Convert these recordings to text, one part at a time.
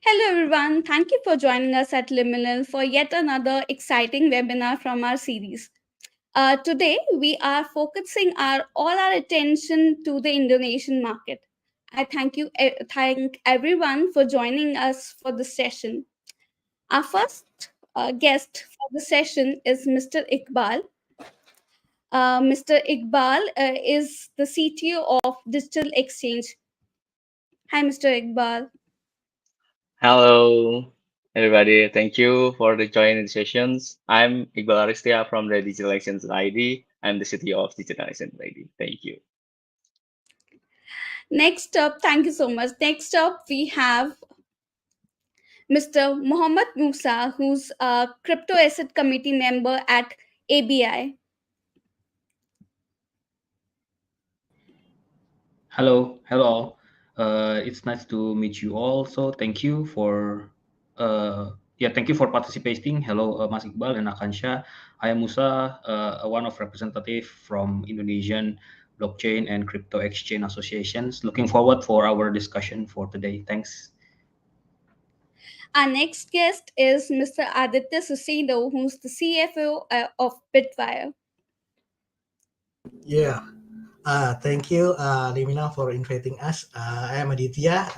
Hello, everyone. Thank you for joining us at Liminal for yet another exciting webinar from our series. Today, we are focusing all our attention to the Indonesian market. I thank everyone for joining us for this session. Our first guest for the session is Mr. Iqbal. Mr. Iqbal is the CTO of Digital Exchange. Hi, Mr. Iqbal. Hello, everybody. Thank you for the joining sessions. I'm Iqbal Aristia from the Digital Actions ID. I'm the CTO of Digital Actions ID. Thank you. Next up, thank you so much. Next up, we have Mr. Mohammad Musa, who's a crypto asset committee member at ABI. Hello all. It's nice to meet you all. So thank you for participating. Hello, Mas Iqbal and Akansha. I am Musa, one of representative from Indonesian Blockchain and Crypto Exchange Associations. Looking forward for our discussion for today. Thanks. Our next guest is Mr. Aditya Susedo, who's the CFO of Bitwire. Yeah, thank you, Liminal, for inviting us. I am Aditya.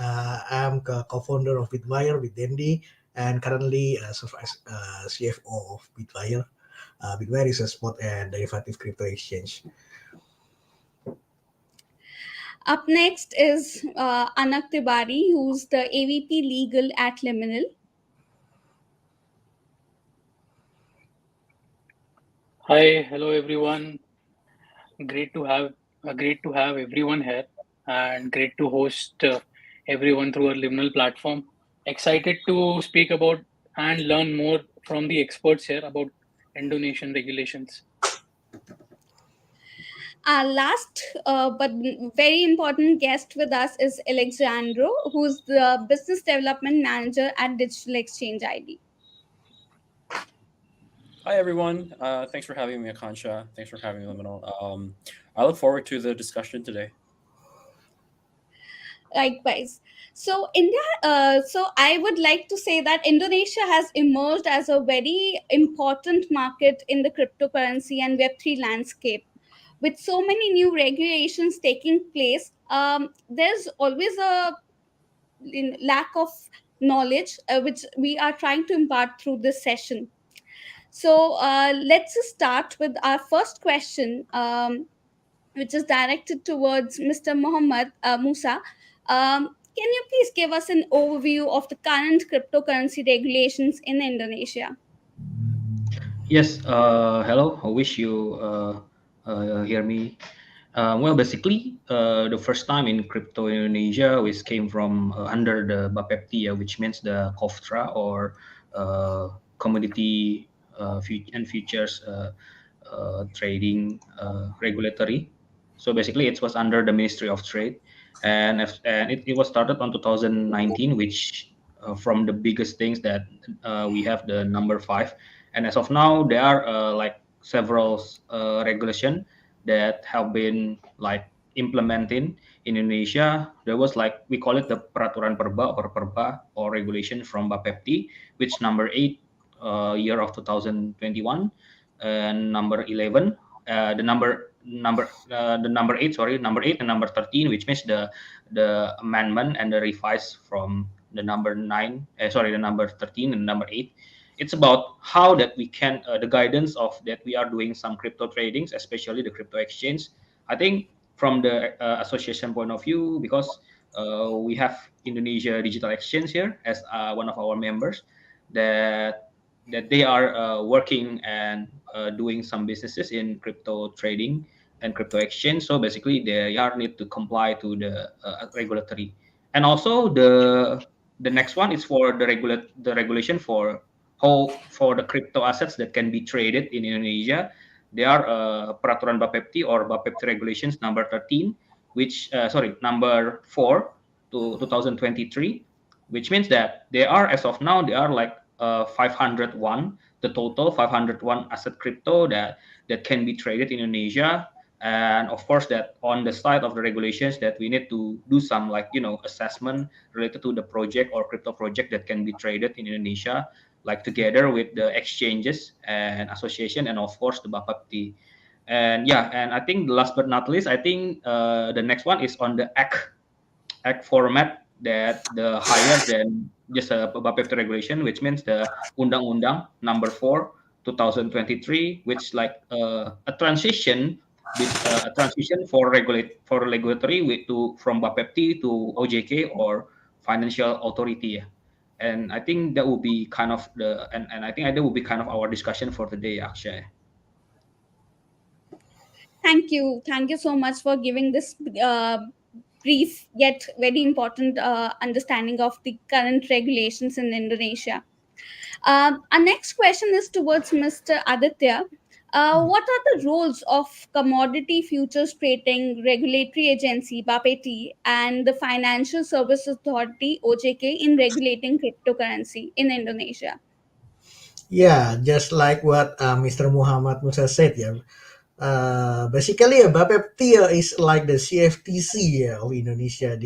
I'm co-founder of Bitwire with Dendi and currently serve as CFO of Bitwire. Bitwire is a spot and derivative crypto exchange. Up next is Anak Tibari, who's the AVP Legal at Liminal. Hi, hello everyone. Great to have everyone here, and great to host everyone through our Liminal platform. Excited to speak about and learn more from the experts here about Indonesian regulations. Our last but very important guest with us is Alexandro, who's the Business Development Manager at Digital Exchange ID. Hi everyone. Thanks for having me, Akansha. Thanks for having me, Liminal. I look forward to the discussion today. Likewise. So I would like to say that Indonesia has emerged as a very important market in the cryptocurrency and Web3 landscape. With so many new regulations taking place, there's always a lack of knowledge, which we are trying to impart through this session. So let's just start with our first question, which is directed towards Mr. Mohammad Musa. Can you please give us an overview of the current cryptocurrency regulations in Indonesia? Yes. Hello. I wish you hear me. Basically, the first time in crypto Indonesia, which came from under the Bapepti, which means the COFTRA or commodity and futures trading regulatory. So basically, it was under the Ministry of Trade, and it was started on 2019, which from the biggest things that we have the number five, and as of now, there are like several regulation that have been like implemented in Indonesia. There was like we call it the peraturan perba or perba or regulation from Bapepti, which number 8 year of 2021, and number 11 the number 8, sorry, number 8 and number 13, which means the amendment and the revise from the number 9, sorry, the number 13 and number 8. It's about how that we can the guidance of that we are doing some crypto tradings, especially the crypto exchange. I think from the association point of view, because we have Indonesia Digital Exchange here as one of our members, that they are working and doing some businesses in crypto trading and crypto exchange. So basically, they are need to comply to the regulatory. And also the next one is for the regulation for how for the crypto assets that can be traded in Indonesia. There are peraturan Bapepti or Bapepti regulations number 13, which number 4 to 2023, which means that they are as of now they are like 501, the total 501 asset crypto that can be traded in Indonesia. And of course that on the side of the regulations that we need to do some like assessment related to the project or crypto project that can be traded in Indonesia, like together with the exchanges and association and of course the Bapepti. And yeah, and I think last but not least, I think the next one is on the act format that the higher than just a Bapepti regulation, which means the Undang-Undang number 4 2023, which like a transition a transition for regulatory to from Bapepti to OJK or financial authority. Yeah. And I think that will be kind of and I think that will be kind of our discussion for today, Akshay. Thank you. Thank you so much for giving this brief yet very important understanding of the current regulations in Indonesia. Our next question is towards Mr. Aditya. What are the roles of Commodity Futures Trading Regulatory Agency (BAPETI) and the Financial Services Authority (OJK) in regulating cryptocurrency in Indonesia? Yeah, just like what Mr. Muhammad Musa said, yeah. Basically, Bapepti is like the CFTC of Indonesia.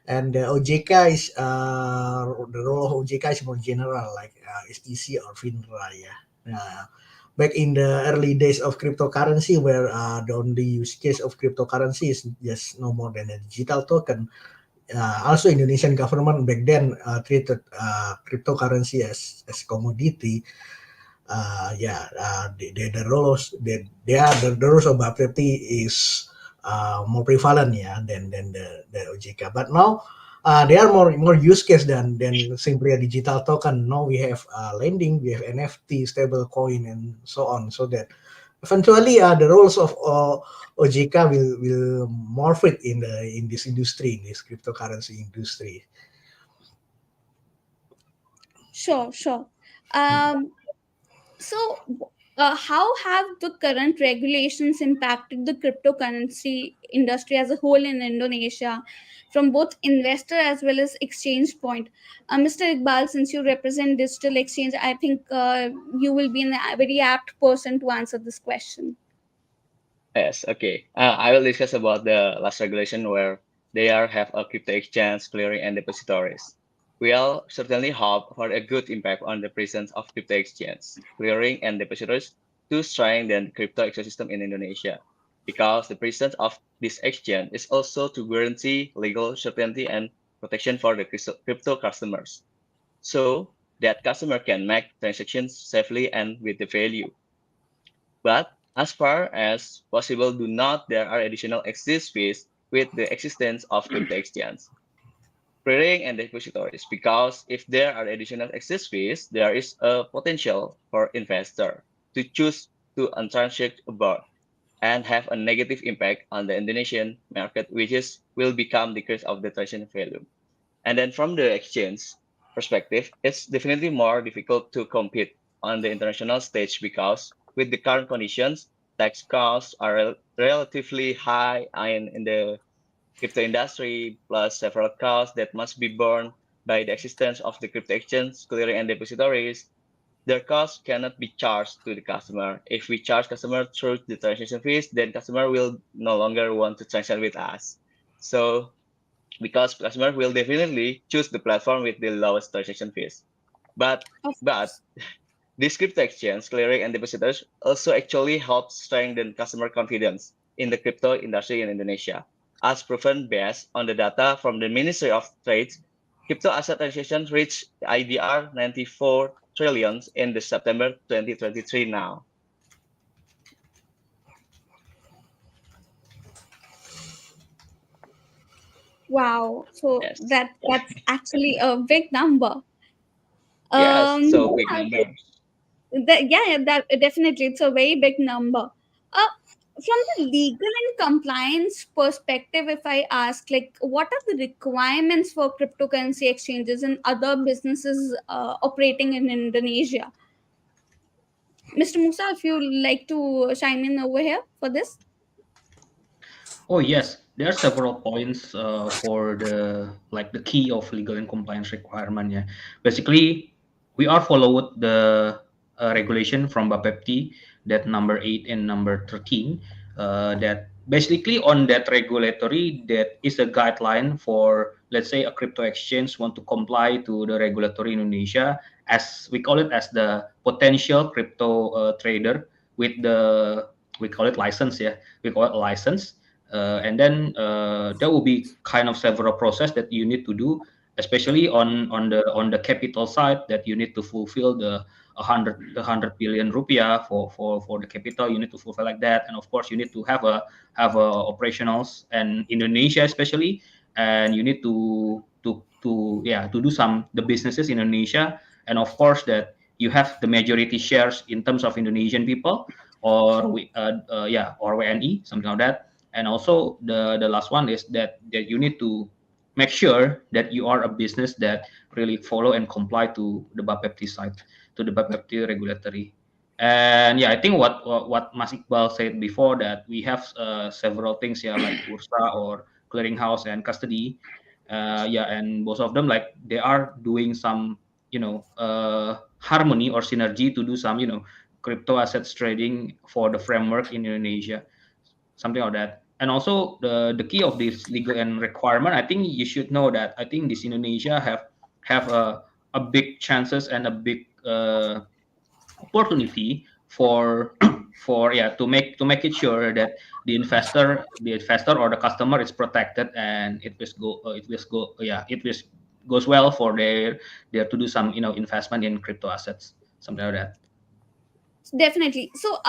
And the OJK is the role of OJK is more general, like SEC or FINRA. Yeah. Back in the early days of cryptocurrency, where the only use case of cryptocurrency is just no more than a digital token. Also, Indonesian government back then treated cryptocurrency as commodity. The rules the rules of Bapepti is more prevalent, yeah, than the OJK. But now they are more use case than simply a digital token. Now we have lending, we have NFT, stable coin, and so on. So that eventually the roles of OJK will morph it in this industry, in this cryptocurrency industry. Sure, sure. Um, So, how have the current regulations impacted the cryptocurrency industry as a whole in Indonesia, from both investor as well as exchange point? Mr. Iqbal, since you represent digital exchange, I think you will be a very apt person to answer this question. Yes, okay. I will discuss about the last regulation where they are have a crypto exchange, clearing, and depositories. We all certainly hope for a good impact on the presence of crypto exchange, clearing, and depositories to strengthen the crypto ecosystem in Indonesia, because the presence of this exchange is also to guarantee legal certainty and protection for the crypto customers, so that customer can make transactions safely and with the value. But as far as possible, do not there are additional exchange fees with the existence of crypto exchange, clearing and depositories, because if there are additional exchange fees, there is a potential for investor to choose to untransact abroad and have a negative impact on the Indonesian market, which is will become decrease of the transaction value. And then from the exchange perspective, it's definitely more difficult to compete on the international stage because with the current conditions, tax costs are relatively high in the crypto industry, plus several costs that must be borne by the existence of the crypto exchange, clearing and depositories. Their costs cannot be charged to the customer. If we charge customer through the transaction fees, then customer will no longer want to transact with us. So because customers will definitely choose the platform with the lowest transaction fees. But Of but course. this crypto exchange, clearing, and depositors also actually helps strengthen customer confidence in the crypto industry in Indonesia, as proven based on the data from the Ministry of Trade. Crypto asset transactions reached IDR 94 trillions in the September 2023 now. Wow. So Yes. that's actually a big number. Yes, so big Yeah, numbers. yeah, that definitely it's a very big number. From the legal and compliance perspective, if I ask, like, what are the requirements for cryptocurrency exchanges and other businesses operating in Indonesia? Mr. Musa, if you like to chime in over here for this. Oh yes, there are several points for the like the key of legal and compliance requirement. Yeah, basically we are followed the regulation from Bapepti that number 8 and number 13. that basically on that regulatory, that is a guideline for, let's say, a crypto exchange want to comply to the regulatory in Indonesia, as we call it, as the potential crypto trader with the, we call it license, yeah, we call it license. And then there will be kind of several process that you need to do, especially on the capital side, that you need to fulfill the 100 billion rupiah for the capital. You need to fulfill like that, and of course you need to have a operationals and Indonesia especially, and you need to yeah, to do some the businesses in Indonesia, and of course that you have the majority shares in terms of Indonesian people, or yeah, or WNI, something like that. And also the last one is that you need to make sure that you are a business that really follow and comply to the Bapepti side, to the Bapepti regulatory. And yeah, I think what Mas Iqbal said before, that we have several things, yeah, like Bursa or clearinghouse and custody. Yeah, and both of them, like, they are doing some, harmony or synergy to do some, crypto assets trading for the framework in Indonesia, something like that. And also the key of this legal and requirement, I think you should know that I think this Indonesia have a big chances and a big opportunity for for, yeah, to make it sure that the investor or the customer is protected, and it goes well for their to do some, investment in crypto assets, something like that. Definitely. So,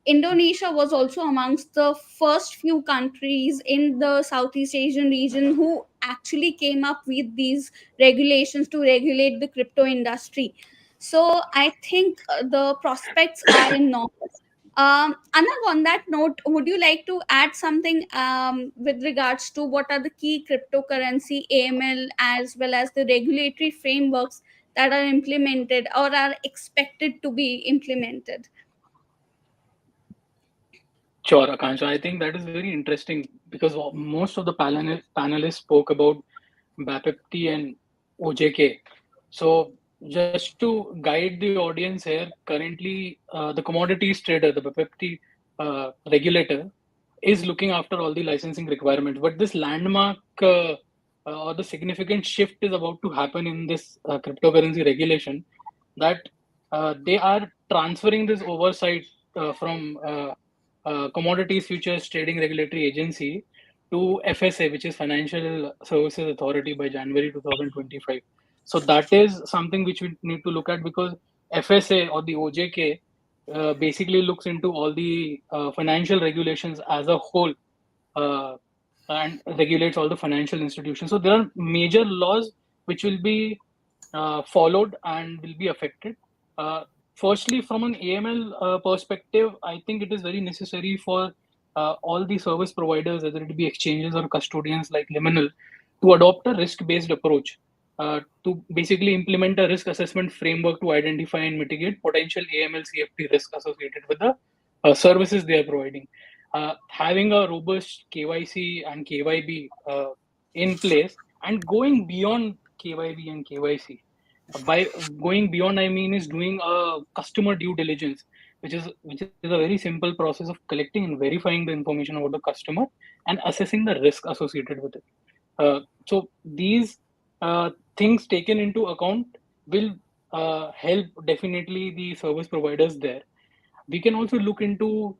Indonesia was also amongst the first few countries in the Southeast Asian region who actually came up with these regulations to regulate the crypto industry. So, I think the prospects are enormous. Anag, on that note, would you like to add something with regards to what are the key cryptocurrency, AML, as well as the regulatory frameworks that are implemented or are expected to be implemented? Sure, Akansha. I think that is very interesting because most of the panelists spoke about BAPEPT and OJK. So, just to guide the audience here, currently the commodities trader, the BAPEPT regulator, is looking after all the licensing requirements. But this landmark or the significant shift is about to happen in this cryptocurrency regulation, that they are transferring this oversight from Commodities Futures Trading Regulatory Agency to FSA, which is Financial Services Authority, by January 2025. So that is something which we need to look at, because FSA or the OJK basically looks into all the financial regulations as a whole, uh, and regulates all the financial institutions. So there are major laws which will be followed and will be affected. Uh, Firstly, from an AML perspective, I think it is very necessary for all the service providers, whether it be exchanges or custodians like Liminal, to adopt a risk-based approach, to basically implement a risk assessment framework to identify and mitigate potential AML CFT risk associated with the services they are providing. Having a robust KYC and KYB in place, and going beyond KYB and KYC. By going beyond, I mean is doing a customer due diligence, which is a very simple process of collecting and verifying the information about the customer and assessing the risk associated with it. So these things taken into account will help definitely the service providers there. We can also look into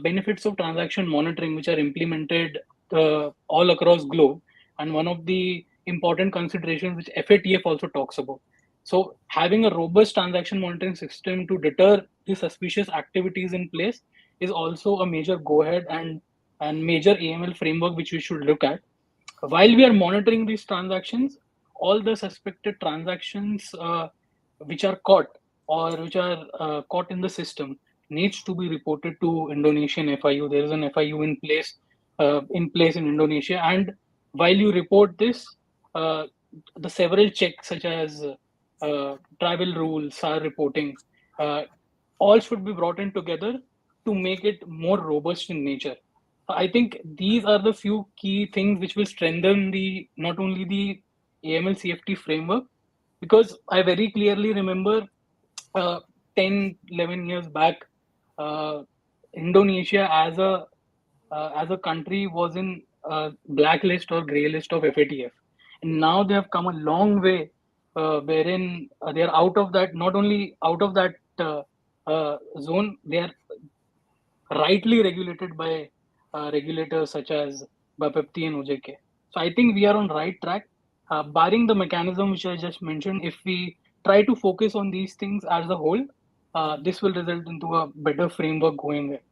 benefits of transaction monitoring, which are implemented all across globe, and one of the important considerations which FATF also talks about. So having a robust transaction monitoring system to deter the suspicious activities in place is also a major go ahead and major AML framework which we should look at. While we are monitoring these transactions, all the suspected transactions which are caught or which are caught in the system needs to be reported to Indonesian FIU. There is an FIU in place in Indonesia, and while you report this, uh, the several checks such as travel rules, SAR reporting, uh, all should be brought in together to make it more robust in nature. I think these are the few key things which will strengthen the not only the AML CFT framework, because I very clearly remember uh, 10, 11 years back, uh, Indonesia as a as a country was in blacklist or grey list of FATF, and now they have come a long way, wherein they are out of that. Not only out of that zone, they are rightly regulated by regulators such as BAPEPT and OJK. So I think we are on right track, barring the mechanism which I just mentioned. If we try to focus on these things as a whole, this will result into a better framework going ahead.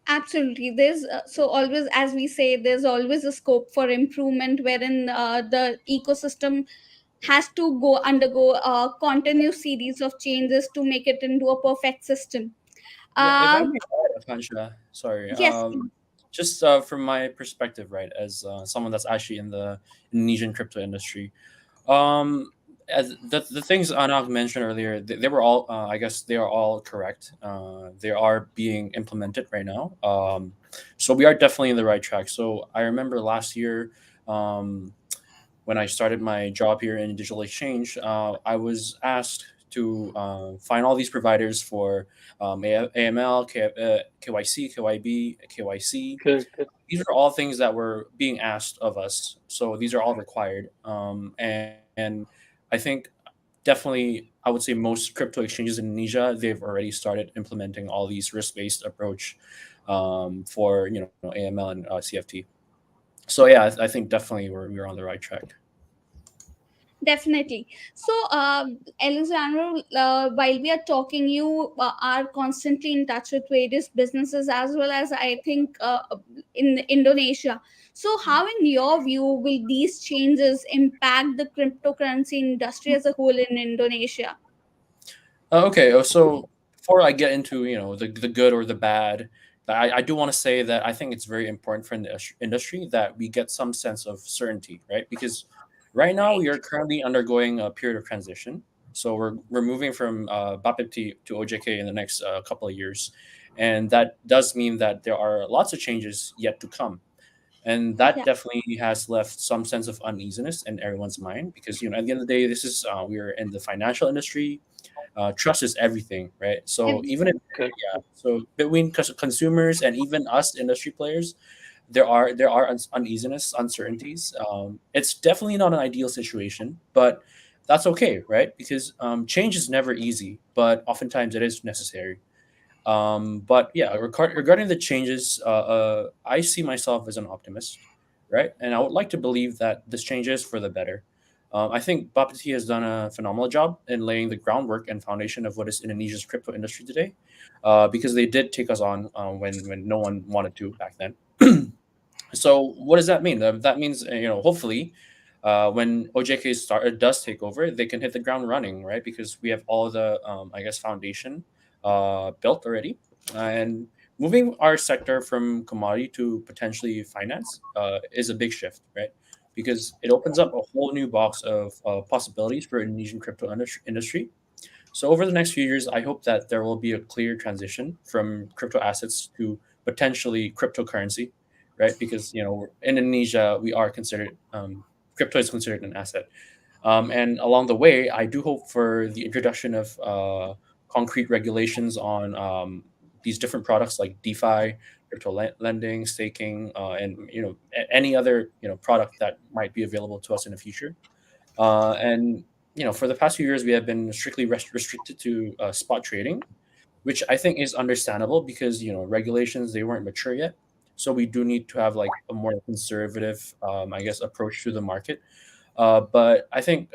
Absolutely. There's so always, as we say, there's always a scope for improvement wherein the ecosystem has to go undergo a continuous series of changes to make it into a perfect system. Yeah, if I Uh, may add, Akansha, sorry. yes, Just from my perspective, right, as someone that's actually in the Indonesian crypto industry, um, as the things Anak mentioned earlier, they were all, I guess, they are all correct. They are being implemented right now. So we are definitely in the right track. So I remember last year, um, when I started my job here in digital exchange, I was asked to find all these providers for AML, KYC, KYB, KYC. Correct, correct. These are all things that were being asked of us. So these are all required. And I think definitely, I would say most crypto exchanges in Indonesia, they've already started implementing all these risk-based approach for AML and CFT. So yeah, I think definitely we're on the right track. definitely. So, Alexandra, while we are talking, you are constantly in touch with various businesses as well as I think in Indonesia. So, how, in your view, will these changes impact the cryptocurrency industry as a whole in Indonesia? Okay, so before I get into the good or the bad, I do want to say that I think it's very important for the industry that we get some sense of certainty, right? Because right now we are Right. currently undergoing a period of transition. So we're moving from BAPIP to OJK in the next couple of years, and that does mean that there are lots of changes yet to come, and that Yeah. definitely has left some sense of uneasiness in everyone's mind because at the end of the day, this is we're in the financial industry. Trust is everything, right? So even if Everything. Correct. yeah, so between consumers and even us industry players, there are uneasiness, uncertainties. It's definitely not an ideal situation, but that's okay, right? Because change is never easy, but oftentimes it is necessary. But yeah, regarding the changes, I see myself as an optimist, right? And I would like to believe that this change is for the better. I think Bapeti has done a phenomenal job in laying the groundwork and foundation of what is Indonesia's crypto industry today, because they did take us on when no one wanted to back then. So what does that mean? That means hopefully, when OJK does take over, they can hit the ground running, right? Because we have all the I guess foundation built already, and moving our sector from commodity to potentially finance is a big shift, right? Because it opens up a whole new box of possibilities for Indonesian crypto industry. So over the next few years, I hope that there will be a clear transition from crypto assets to potentially cryptocurrency, right? Because in Indonesia, we are considered crypto is considered an asset, and along the way, I do hope for the introduction of concrete regulations on these different products like DeFi, crypto lending, staking, and any other product that might be available to us in the future. And for the past few years, we have been strictly restricted to spot trading, which I think is understandable because regulations they weren't mature yet. So we do need to have like a more conservative, I guess, approach to the market. But I think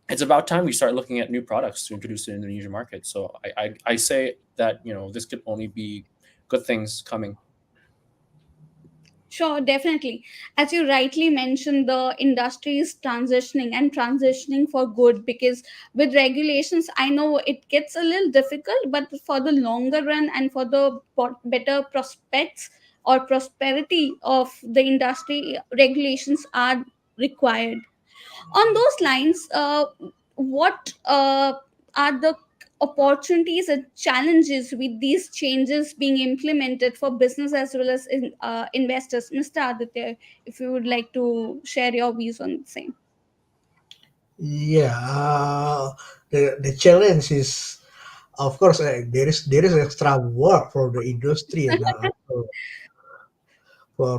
it's about time we start looking at new products to introduce to the Indonesian market. So I say that this could only be good things coming. Sure, definitely. As you rightly mentioned, the industry is transitioning and transitioning for good because with regulations, I know it gets a little difficult, but for the longer run and for the better prospects or prosperity of the industry, regulations are required. On those lines, what are the opportunities and challenges with these changes being implemented for business as well as investors? Mr. Aditya, if you would like to share your views on the same. Yeah, the challenge is of course, there is extra work for the industry and also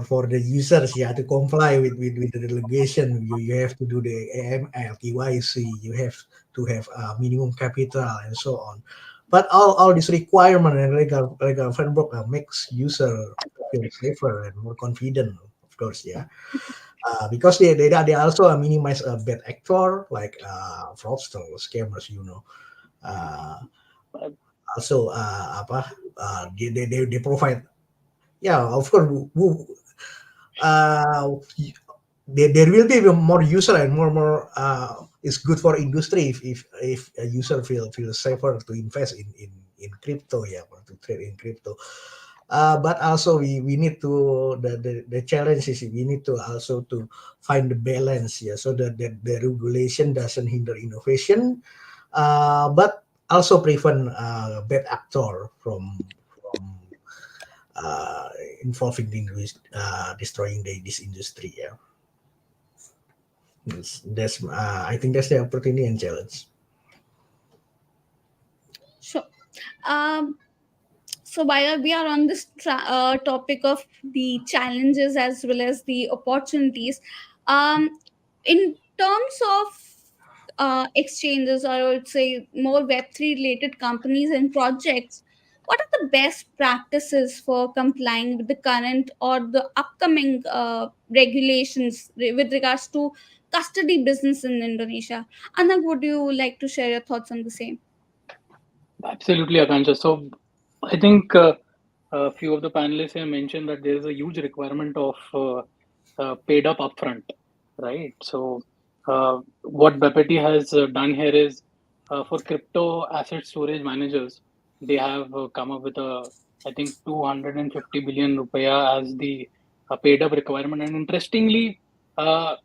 for the users, yeah, to comply with the delegation. You have to do the AML, KYC, you have to have minimum capital and so on. But all this requirement and legal framework makes user feel safer and more confident, of course, yeah. Because they also minimize a bad actor like fraudsters, scammers, Uh, Also, apa? They provide, yeah, of course. Uh, there will be more user and more it's good for industry if a user feel safer to invest in crypto, yeah, or to trade in crypto. But also we need to the challenge is we need to also to find the balance, yeah, so that the regulation doesn't hinder innovation, but also prevent bad actor from uh, involving destroying this industry, yeah. That's I think that's the opportunity and challenge. Sure. Um, so while we are on this topic of the challenges as well as the opportunities, um, in terms of exchanges, or I would say more Web3 related companies and projects, what are the best practices for complying with the current or the upcoming regulations with regards to custody business in Indonesia? Anag, would you like to share your thoughts on the same? Absolutely, Akansha. So I think a few of the panelists have mentioned that there is a huge requirement of paid up upfront, right? So what Bapeti has done here is for crypto asset storage managers, they have come up with a, I think, 250 billion rupiah as the paid up requirement. And interestingly, uh,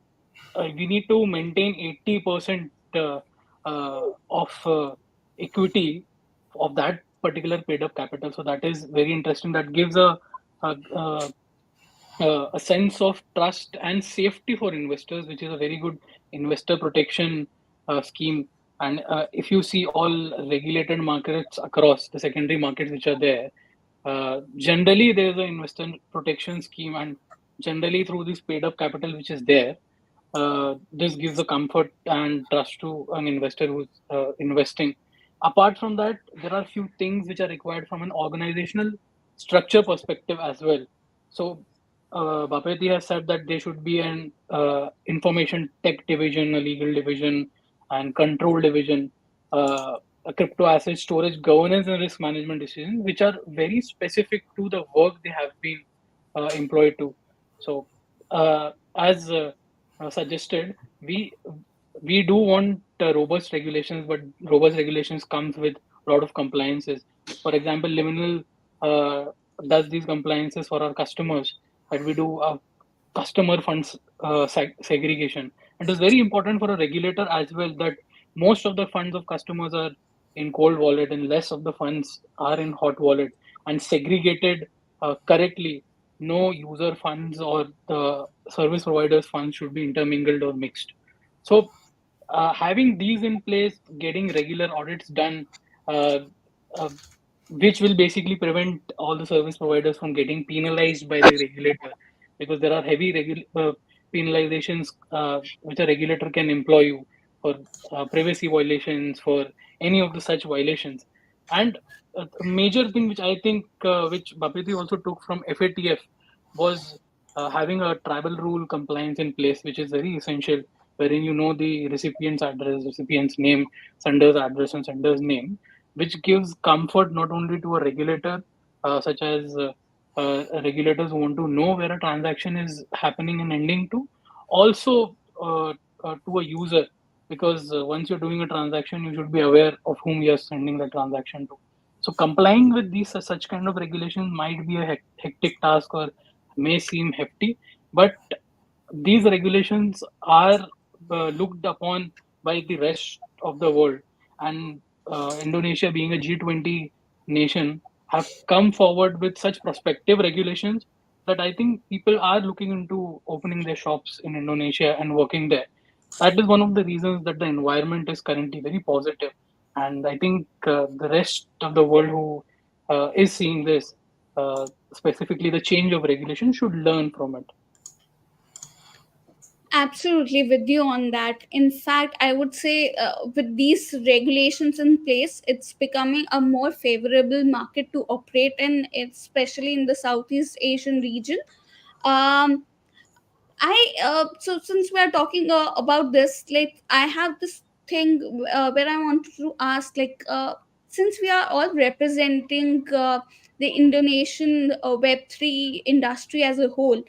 we need to maintain 80% of equity of that particular paid up capital. So that is very interesting. That gives a, a sense of trust and safety for investors, which is a very good investor protection scheme. And if you see all regulated markets across the secondary markets which are there, generally there is an investor protection scheme, and generally through this paid up capital which is there, this gives a comfort and trust to an investor who's investing. Apart from that, there are few things which are required from an organizational structure perspective as well. So, Bapeti has said that there should be an information tech division, a legal division, and control division, a crypto asset storage governance and risk management decisions, which are very specific to the work they have been employed to. So, as suggested, we do want robust regulations, but robust regulations comes with a lot of compliances. For example, Liminal does these compliances for our customers, that we do customer funds segregation. It is very important for a regulator as well that most of the funds of customers are in cold wallet and less of the funds are in hot wallet, and segregated correctly. No user funds or the service providers funds should be intermingled or mixed. So having these in place, getting regular audits done, uh, uh, which will basically prevent all the service providers from getting penalized by the regulator, because there are heavy penalizations which a regulator can employ you for privacy violations, for any of the such violations. And a major thing which I think which Bapiti also took from FATF was having a tribal rule compliance in place, which is very essential, wherein you know the recipient's address, recipient's name, sender's address, and sender's name, which gives comfort not only to a regulator, such as regulators who want to know where a transaction is happening and ending to, also to a user, because once you're doing a transaction, you should be aware of whom you're sending the transaction to. So complying with these such kind of regulations might be a hectic task or may seem hefty, but these regulations are looked upon by the rest of the world, and Indonesia, being a G20 nation, have come forward with such prospective regulations that I think people are looking into opening their shops in Indonesia and working there. That is one of the reasons that the environment is currently very positive. And I think the rest of the world who is seeing this, specifically the change of regulation, should learn from it. Absolutely with you on that. In fact, I would say with these regulations in place, it's becoming a more favorable market to operate in, especially in the Southeast Asian region. Um, so since we are talking about this, like I have this thing where I want to ask, like since we are all representing the Indonesian Web3 industry as a whole,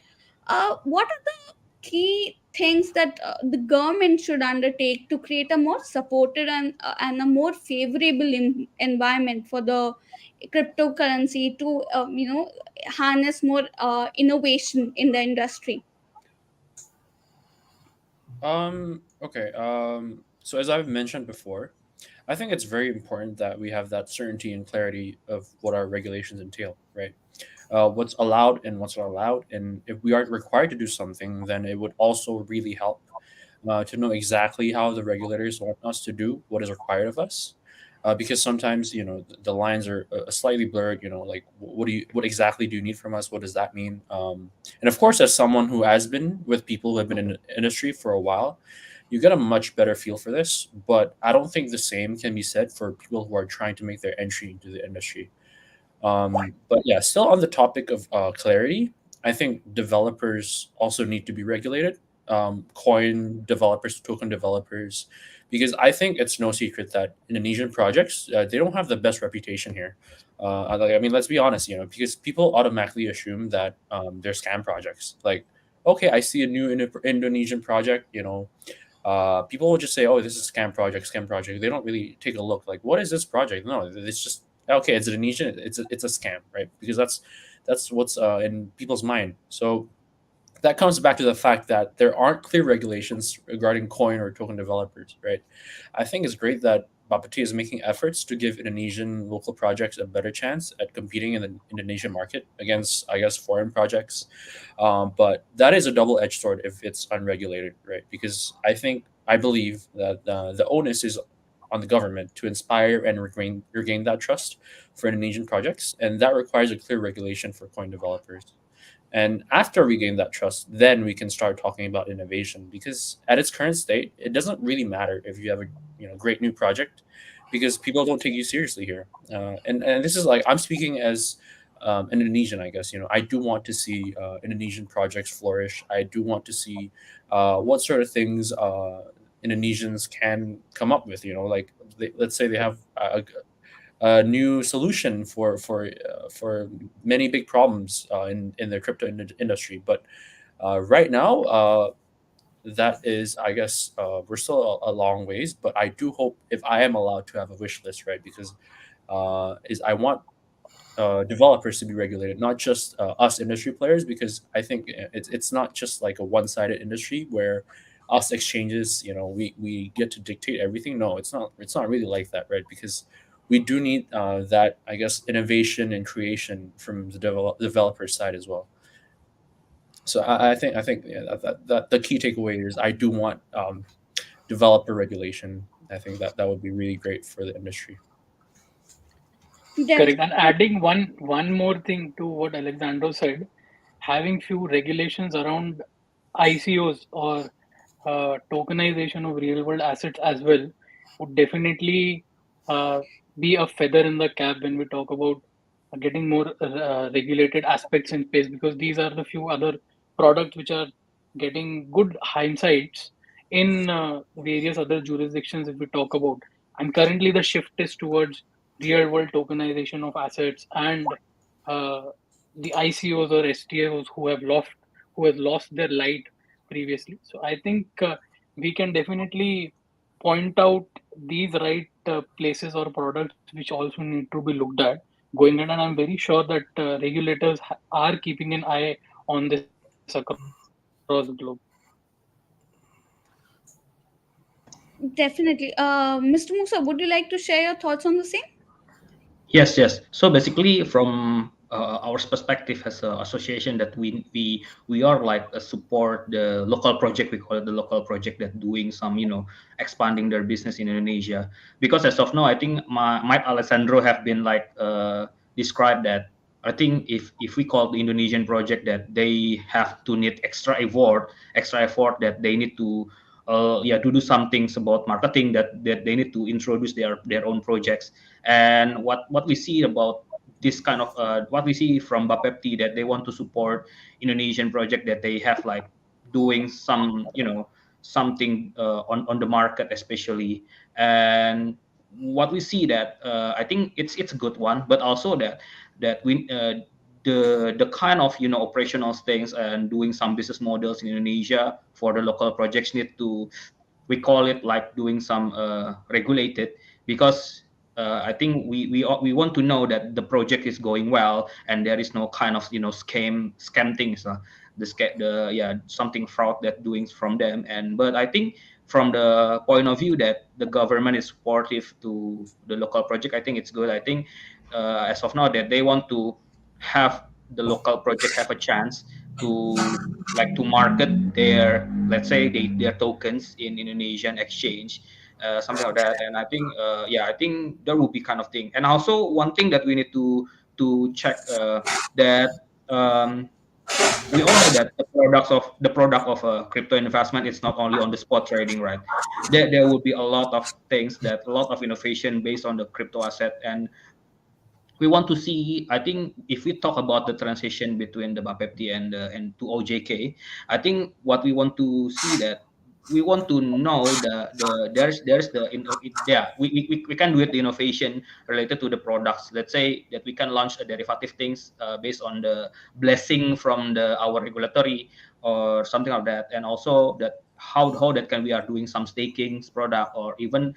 what are the key things that the government should undertake to create a more supported and a more favorable environment for the cryptocurrency to harness more innovation in the industry? Okay. So as I've mentioned before, I think it's very important that we have that certainty and clarity of what our regulations entail, right? What's allowed and what's not allowed. And if we are required to do something, then it would also really help to know exactly how the regulators want us to do what is required of us. Because sometimes the lines are slightly blurred. Like what exactly do you need from us? What does that mean? And of course, as someone who has been with people who have been in the industry for a while, you get a much better feel for this. But I don't think the same can be said for people who are trying to make their entry into the industry. But yeah, still on the topic of clarity, I think developers also need to be regulated. Coin developers, token developers, because I think it's no secret that Indonesian projects they don't have the best reputation here. I mean, let's be honest, because people automatically assume that they're scam projects. Like, okay, I see a new Indonesian project, people will just say, "Oh, this is a scam project, scam project." They don't really take a look. Like, what is this project? No, it's just okay. It's Indonesian. It's a scam, right? Because that's what's in people's mind. So that comes back to the fact that there aren't clear regulations regarding coin or token developers, right? I think it's great that Bapeti is making efforts to give Indonesian local projects a better chance at competing in the Indonesian market against, I guess, foreign projects. But that is a double-edged sword if it's unregulated, right? Because I believe that the onus is on the government to inspire and regain that trust for Indonesian projects, and that requires a clear regulation for coin developers. And after we gain that trust, then we can start talking about innovation. Because at its current state, it doesn't really matter if you have a great new project, because people don't take you seriously here. And this is like I'm speaking as an Indonesian, I guess. I do want to see Indonesian projects flourish. I do want to see what sort of things Indonesians can come up with. Like let's say they have a new solution for many big problems in the crypto industry. But right now, that is, I guess, we're still a long ways. But I do hope if I am allowed to have a wish list, right? Because is I want developers to be regulated, not just us industry players, because I think it's not just like a one-sided industry where us exchanges, we get to dictate everything. No, it's not really like that, right? Because we do need that, I guess, innovation and creation from the developer side as well. So I think yeah, that the key takeaway is I do want developer regulation. I think that would be really great for the industry. Correct. And adding one more thing to what Alexander said, having few regulations around ICOs or tokenization of real world assets as well would definitely uh, be a feather in the cap when we talk about getting more regulated aspects in place, because these are the few other products which are getting good hindsights in various other jurisdictions if we talk about. And currently the shift is towards real world tokenization of assets and uh, the ICOs or STOs who have lost their light previously. So I think we can definitely point out these right places or products which also need to be looked at going ahead, and I'm very sure that regulators are keeping an eye on this across the globe. Definitely. Mr. Musa, would you like to share your thoughts on the same? Yes, yes. So basically, from our perspective as an association that we are like a support the local project. We call it the local project that doing some expanding their business in Indonesia. Because as of now, I think Mike Alessandro have been like described that. I think if we call the Indonesian project that they have to need extra effort that they need to yeah to do some things about marketing that they need to introduce their own projects. And what we see about this kind of what we see from Bapepti that they want to support Indonesian project that they have like doing some something on the market especially. And what we see that I think it's a good one, but also that we the kind of operational things and doing some business models in Indonesia for the local projects need to, we call it like doing some regulated. Because I think we want to know that the project is going well and there is no kind of scam things, the yeah something fraud that doing from them. And but I think from the point of view that the government is supportive to the local project, I think it's good. I think as of now that they want to have the local project have a chance to like to market their, let's say, their tokens in Indonesian exchange, something like that. And I think yeah, I think there will be kind of thing. And also one thing that we need to check that we all know that the product of a crypto investment is not only on the spot trading, right? There will be a lot of things, that a lot of innovation based on the crypto asset. And we want to see, I think if we talk about the transition between the Bapepti and to OJK, I think what we want to see that we want to know there's the yeah, we can do it the innovation related to the products. Let's say that we can launch a derivative things based on the blessing from the our regulatory or something like that. And also that how that can we are doing some staking product, or even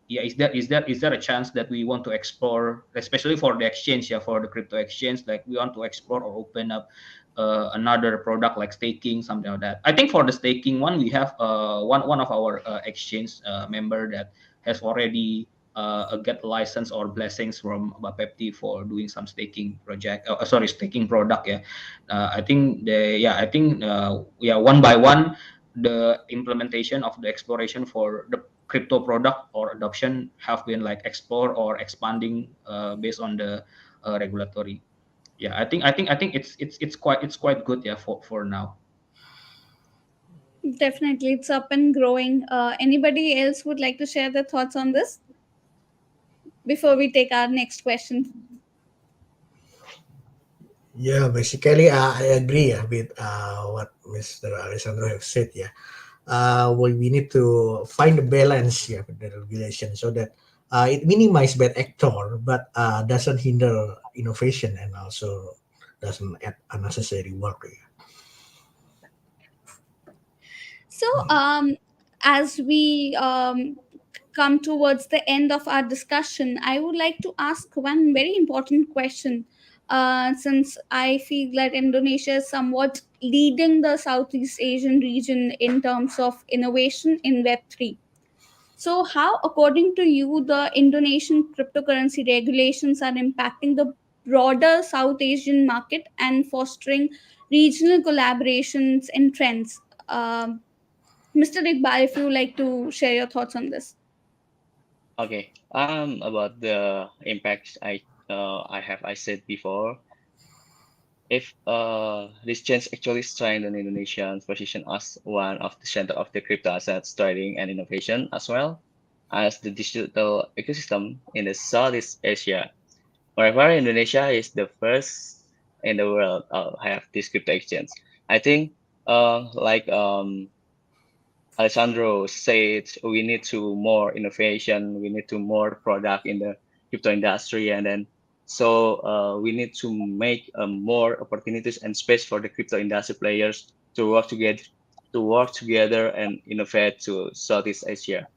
yeah, is there a chance that we want to explore, especially for the exchange, yeah, for the crypto exchange, like we want to explore or open up another product like staking, something like that. I think for the staking one, we have one of our exchange member that has already get license or blessings from Bapepti for doing some staking project, sorry, staking product, yeah. I think they, yeah, I think yeah, one by one the implementation of the exploration for the crypto product or adoption have been like explored or expanding based on the regulatory. Yeah, I think it's quite good, yeah, for now. Definitely, it's up and growing. Anybody else would like to share their thoughts on this before we take our next question? Yeah, basically, I agree with what Mr. Alessandro have said. Yeah, we need to find a balance, yeah, with the regulation so that it minimize bad actor, but doesn't hinder innovation and also doesn't add unnecessary work. Yeah. So, as we come towards the end of our discussion, I would like to ask one very important question. Since I feel that Indonesia is somewhat leading the Southeast Asian region in terms of innovation in Web3. So, how, according to you, the Indonesian cryptocurrency regulations are impacting the broader South Asian market and fostering regional collaborations and trends? Mr. Iqbal, if you like to share your thoughts on this. Okay. About the impacts I said before, if this change actually strengthen Indonesia's position as one of the center of the crypto assets trading and innovation, as well as the digital ecosystem in the Southeast Asia. Wherever Indonesia is the first in the world have this crypto exchange. I think Alessandro said, we need to more innovation, we need to more product in the crypto industry, and then we need to make more opportunities and space for the crypto industry players to work together and innovate to Southeast Asia,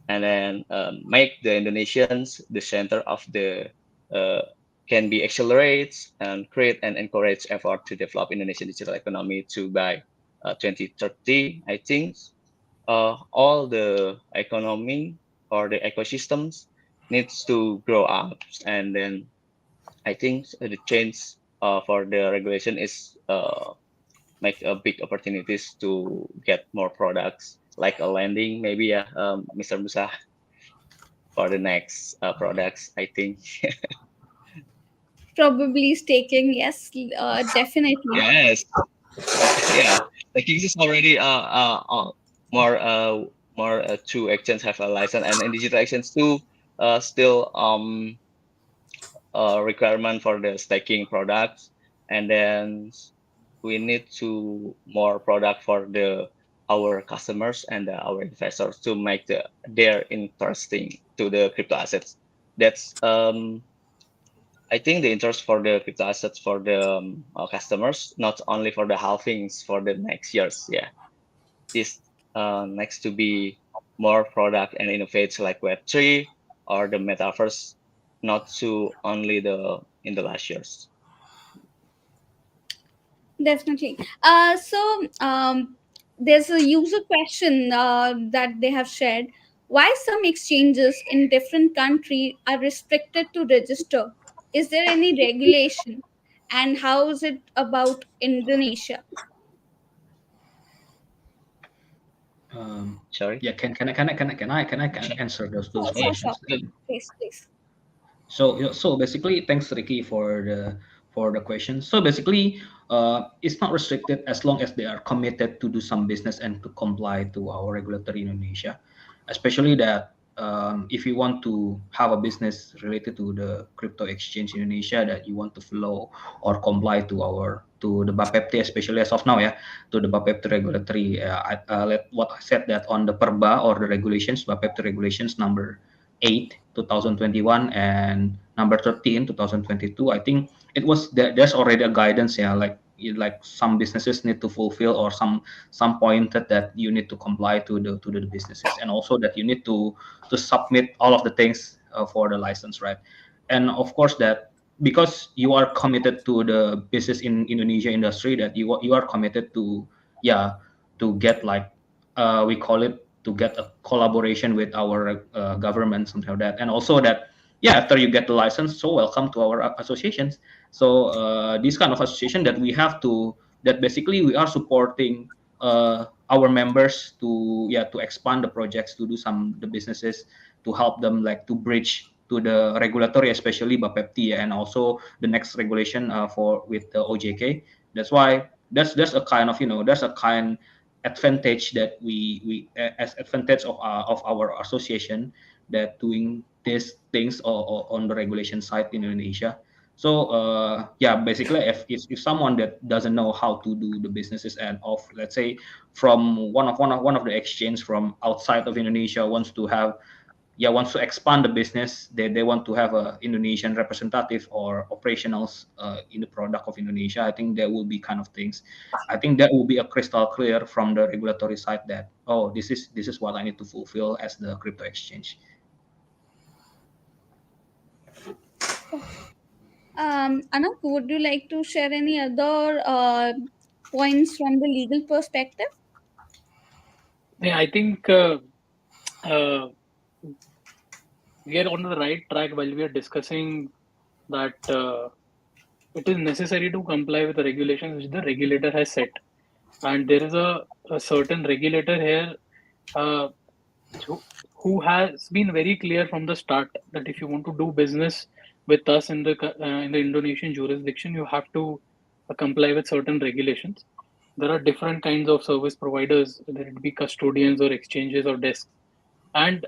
and then make the Indonesians the center of the uh, can be accelerate and create and encourage effort to develop Indonesian digital economy to by 2030. I think all the economy or the ecosystems needs to grow up, and then I think the change for the regulation is make a big opportunities to get more products like a landing maybe, yeah, Mr. Musa, for the next products, I think. Probably staking, yes, definitely. Yes. Yeah, the Kings is already more two exchange have a license, and in digital exchange too still requirement for the staking products, and then we need to more product for the our customers and our investors to make their interesting to the crypto assets. That's I think the interest for the crypto assets for the customers, not only for the halvings for the next years. Yeah, this next to be more product and innovates like Web3 or the metaverse, not to only the in the last years. Definitely. There's a user question that they have shared. Why some exchanges in different country are restricted to register? Is there any regulation? And how is it about Indonesia? Sorry. Yeah, can I Sure. answer those Sure, Yeah. sure. questions? Good. Please, please. So so basically, thanks Ricky for the question. So basically, it's not restricted as long as they are committed to do some business and to comply to our regulatory in Indonesia, especially that if you want to have a business related to the crypto exchange in Indonesia that you want to follow or comply to our to the BAPEPT, especially as of now, yeah, to the BAPEPT regulatory. Let what I said that on the PERBA or the regulations, BAPEPT regulations number 8 2021 and number 13 2022. I think it was there's already a guidance, yeah, like like some businesses need to fulfill or some pointed that you need to comply to the businesses, and also that you need to submit all of the things for the license, right? And of course that because you are committed to the business in Indonesia industry, that you are committed to, yeah, to get like we call it, to get a collaboration with our government, something like that. And also that, yeah, after you get the license, so welcome to our associations. So this kind of association that we have to, that basically we are supporting our members to, yeah, to expand the projects, to do some the businesses, to help them like to bridge to the regulatory, especially BAPEPT, and also the next regulation for with the OJK. That's why there's a kind of, you know, there's a kind advantage that we as advantage of our association, that doing these things on the regulation side in Indonesia. So yeah, basically if someone that doesn't know how to do the businesses and of, let's say, from one of the exchange from outside of Indonesia wants to have, yeah, wants to expand the business, they want to have a Indonesian representative or operationals in the product of Indonesia. I think there will be kind of things. I think that will be a crystal clear from the regulatory side that, oh, this is what I need to fulfill as the crypto exchange. Anup, would you like to share any other points from the legal perspective? Yeah, I think uh, we are on the right track while we are discussing that it is necessary to comply with the regulations which the regulator has set. And there is a certain regulator here uh, who, who has been very clear from the start that if you want to do business with us in the Indonesian jurisdiction, you have to comply with certain regulations. There are different kinds of service providers, whether it be custodians or exchanges or desks, and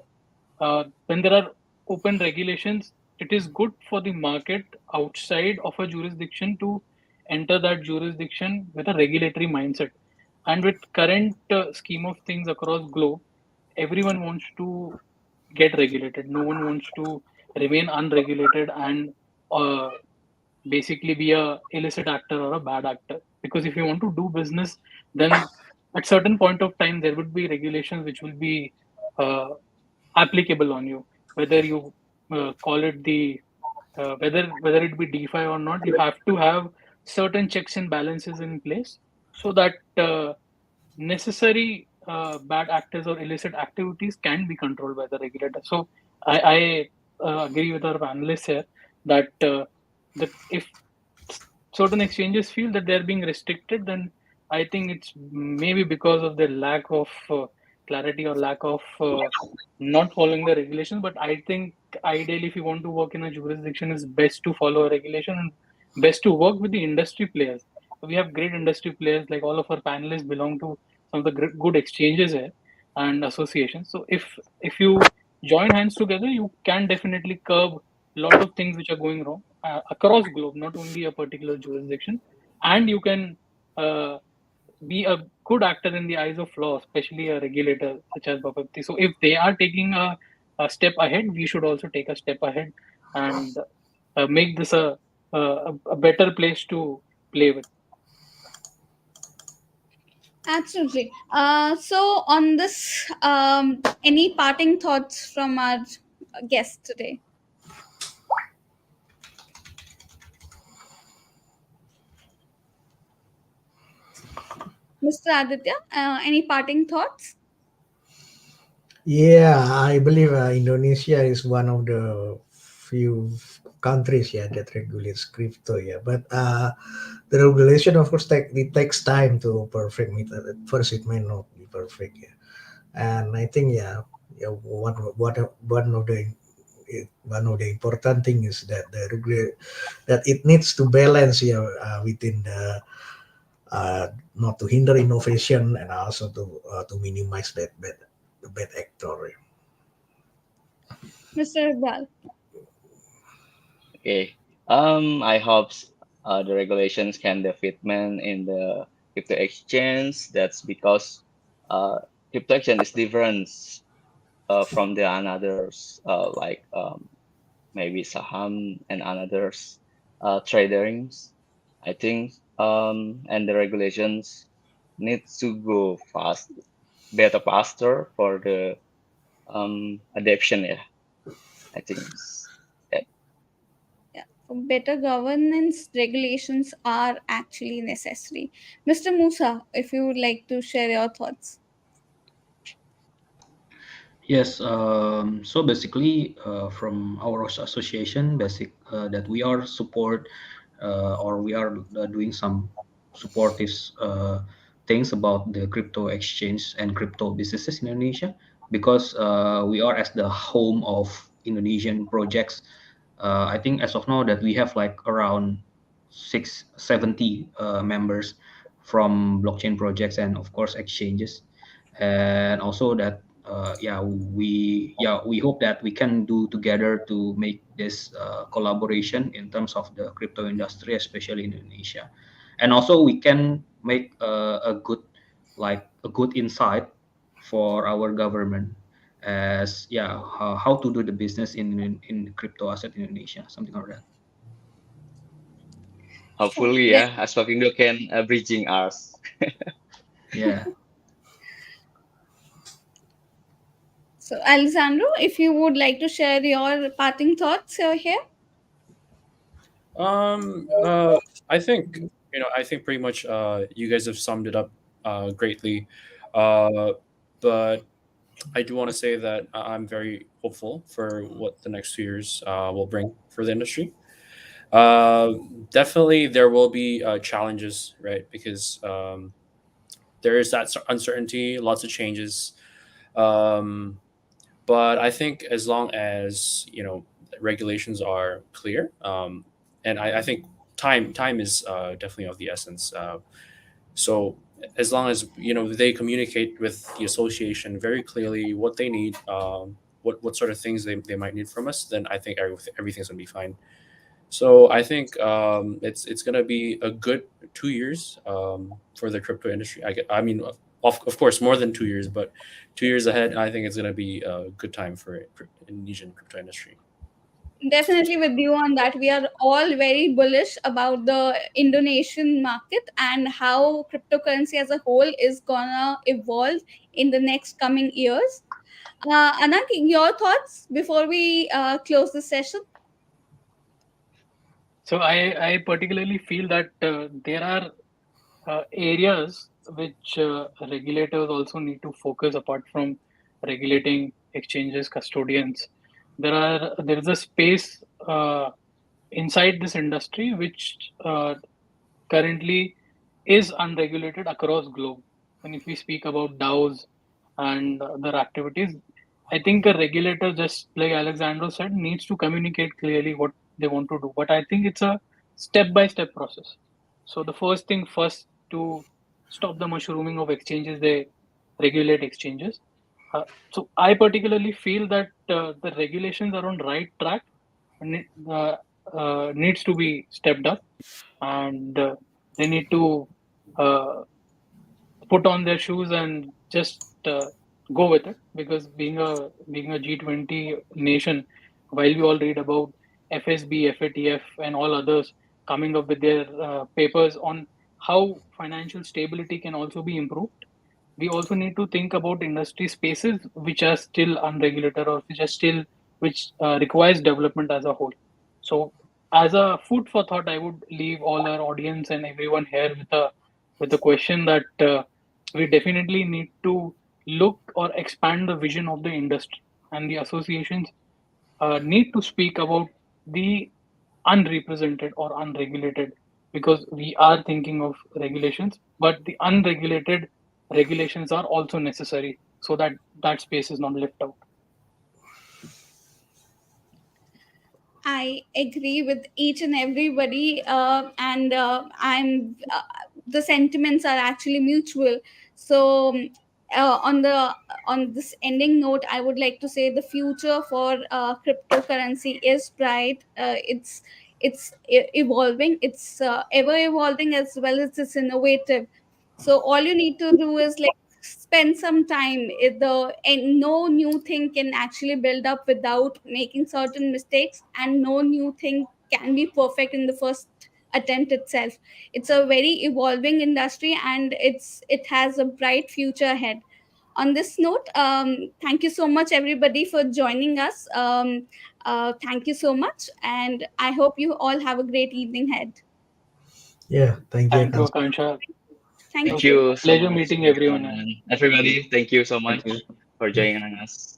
when there are open regulations, it is good for the market outside of a jurisdiction to enter that jurisdiction with a regulatory mindset. And with current scheme of things across globe, everyone wants to get regulated. No one wants to remain unregulated and uh, basically be a illicit actor or a bad actor. Because if you want to do business, then at certain point of time there would be regulations which will be uh, applicable on you, whether you call it the whether it be DeFi or not. You have to have certain checks and balances in place so that necessary bad actors or illicit activities can be controlled by the regulator. So I agree with our panelists here that if certain exchanges feel that they're being restricted, then I think it's maybe because of the lack of clarity or lack of not following the regulations. But I think ideally, if you want to work in a jurisdiction, it's best to follow a regulation and best to work with the industry players. So we have great industry players, like all of our panelists belong to some of the good exchanges here and associations. So if you join hands together, you can definitely curb a lot of things which are going wrong across globe, not only a particular jurisdiction, and you can uh, be a good actor in the eyes of law, especially a regulator such as Bapapti. So if they are taking a step ahead, we should also take a step ahead and make this a better place to play with. Absolutely. So on this, any parting thoughts from our guest today? Mr. Aditya, any parting thoughts? Yeah, I believe Indonesia is one of the few countries, yeah, that regulates crypto. Yeah, but the regulation, of course, it takes time to perfect it. At first, it may not be perfect. Yeah, and I think, yeah, one of the important thing is that that it needs to balance, yeah, within the not to hinder innovation, and also to minimize the bad actor. Mr. Iqbal. Okay. I hope the regulations can defeatment in the crypto exchange. That's because uh, crypto exchange is different from the others, like maybe Saham and others traderings. I think and the regulations need to go fast, better faster for the adoption. Yeah, I think. That. Yeah, for better governance, regulations are actually necessary. Mr. Musa, if you would like to share your thoughts. Yes, so basically, from our association, that we are support or we are doing some supportive things about the crypto exchange and crypto businesses in Indonesia, because we are as the home of Indonesian projects. I think as of now that we have like around 670 members from blockchain projects and of course exchanges, and also that we hope that we can do together to make this collaboration in terms of the crypto industry, especially in Indonesia, and also we can make a good, like a good insight for our government as how to do the business in crypto asset in Indonesia, something like that. Sure. Hopefully, Yeah. yeah, Aspapindo can bridging us. Yeah. So, Alessandro, if you would like to share your parting thoughts here. Um, uh, I think I think pretty much you guys have summed it up greatly. Uh, but I do want to say that I'm very hopeful for what the next 2 years will bring for the industry. Uh, Definitely, there will be challenges, right? Because there is that uncertainty, lots of changes. Um, but I think as long as regulations are clear, and I think time is definitely of the essence. So as long as they communicate with the association very clearly what they need, what sort of things they might need from us, then I think everything's gonna be fine. So I think it's gonna be a good 2 years for the crypto industry. I mean, of course, more than 2 years, but 2 years ahead, I think it's gonna be a good time for Indonesian crypto industry. Definitely with you on that. We are all very bullish about the Indonesian market and how cryptocurrency as a whole is gonna evolve in the next coming years. Anak, your thoughts before we close the session? So I particularly feel that there are areas which regulators also need to focus apart from regulating exchanges, custodians. There is a space inside this industry which currently is unregulated across globe. And if we speak about DAOs and other activities, I think a regulator, just like Alexander said, needs to communicate clearly what they want to do. But I think it's a step-by-step process. So the first thing first, to stop the mushrooming of exchanges, they regulate exchanges. So I particularly feel that the regulations are on right track and needs to be stepped up, and they need to uh, put on their shoes and just go with it, because being a G20 nation, while we all read about FSB, FATF, and all others coming up with their papers on how financial stability can also be improved, we also need to think about industry spaces which are still unregulated, or which requires development as a whole. So as a food for thought, I would leave all our audience and everyone here with a question that we definitely need to look or expand the vision of the industry, and the associations need to speak about the unrepresented or unregulated, because we are thinking of regulations, but the unregulated regulations are also necessary, so that that space is not left out. I agree with each and everybody, and the sentiments are actually mutual. So, on this ending note, I would like to say the future for cryptocurrency is bright. It's evolving. It's ever evolving, as well as it's innovative. So all you need to do is like spend some time. And no new thing can actually build up without making certain mistakes, and no new thing can be perfect in the first attempt itself. It's a very evolving industry, and it has a bright future ahead. On this note, thank you so much everybody for joining us. Thank you so much, and I hope you all have a great evening ahead. Yeah, thank you, Thank you, Kans. Akansha. It Thank Thank was a you. you so pleasure much, meeting everyone. and everybody. Thank you so Thank much you. for Yeah. joining us.